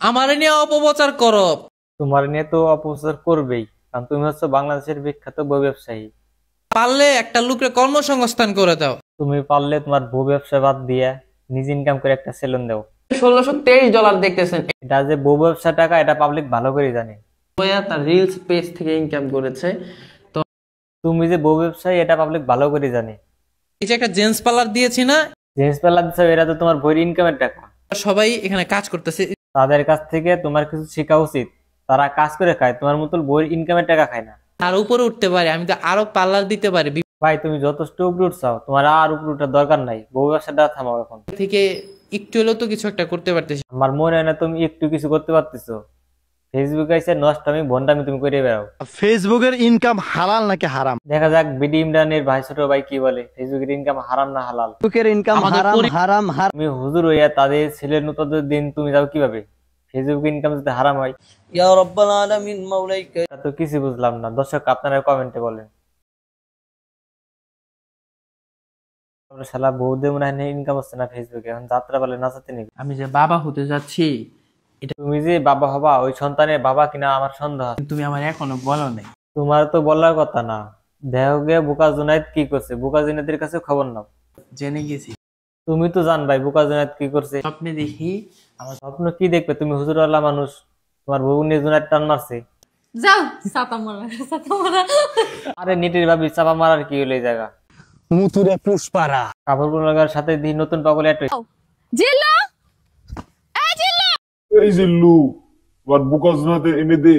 আমারে নিয়ে অপপ্রচার করো। তোমার নিয়ে তো অপপ্রচার করবেই, কারণ তুমি হচ্ছে বাংলাদেশের বিখ্যাত বই ব্যবসায়ী। পারলে একটা লোকের কর্মসংস্থান করে দাও। তুমি পারলে তোমার বই ব্যবসা বাদ দিয়ে নিজে ইনকাম করে একটা সেলুন দাও। $1623 দেখতেছেন। এটা যে বই ব্যবসা টাকা, এটা পাবলিক ভালো করে জানে। ভাইয়া তার রিলস পেজ থেকে ইনকাম করেছে। তো তুমি যে বই ব্যবসায়ী, এটা পাবলিক ভালো করে জানে। এই যে একটা জেন্টস পার্লার দিয়েছি না, জিনিস পেলা দিচ্ছ, এটা তো তোমার বইয়ের ইনকামের টাকা। সবাই এখানে কাজ করতেছে। তাদের কাছ থেকে তোমার কিছু শেখা উচিত। তারা কাজ করে খায়, তোমার মতো বইয়ের ইনকামের টাকা খায় না। আর উপরে উঠতে পারি, আমি তো আরো পার্লার দিতে পারি। ভাই তুমি যথেষ্ট উপরে উঠছাও, তোমার আর উপরে উঠার দরকার নাই। বউ ব্যবসাটা থামাও এখন থেকে একটু হলেও তো কিছু একটা করতে পারতেছি। আমার মনে হয় না তুমি একটু কিছু করতে পারতেছো। ফেসবুকে এসে নষ্টামি ভন্ডামি তুমি করে বেড়াও। ফেসবুকের ইনকাম হালাল নাকি হারাম? দেখা যাক বিডি ইমরানের ভাই ছোট ভাই কি বলে, ফেসবুকের ইনকাম হারাম না হালাল। ফেসবুকের ইনকাম হারাম হারাম হারাম। তুমি হুজুর হইয়া তাদের ছেলের নতুন দিন তুমি যাও কিভাবে? ফেসবুক ইনকাম যদি হারাম হয়, ইয়া রাব্বাল আলামিন মাওলাইকা। তা তো কিছু বুঝলাম না। দর্শক আপনারা কমেন্টে বলেন। শালা বউদের মনে হয় ইনকাম হচ্ছে না ফেসবুকে, এখন যাত্রা বলে নাচাতে নিবি। আমি যে বাবা হতে যাচ্ছি, তুমি যে বাবা হবা, ওই সন্তানের বাবা কিনা আমার সন্দেহ আছে। তুমি আমার এখনো বলো নাই। তোমার তো বলার কথা না। দেহ গে বুকা জুনাইদ কি করছে, বুকা জুনাইদের কাছে খবর নাও। জেনে গেছি। তুমি তো জান ভাই বুকা জুনাইদ কি করছে। স্বপ্নে দেখি আমার স্বপ্ন কি দেখবে? তুমি হুজুরওয়ালা মানুষ, তোমার বউ নিয়ে জুনাইদ টান মারছে। যাও ছাতা মারা ছাতা মারা। আরে নিটির ভাবি চাপা মারার কি হলো এই জায়গা? মুতুরে পুষ্পারা কাপড় গুলার সাথে দি নতুন পাগল এট জিল্লু এই জিল্লু এই জিল্লু, আমার বুকা জুনাতে এনে দে।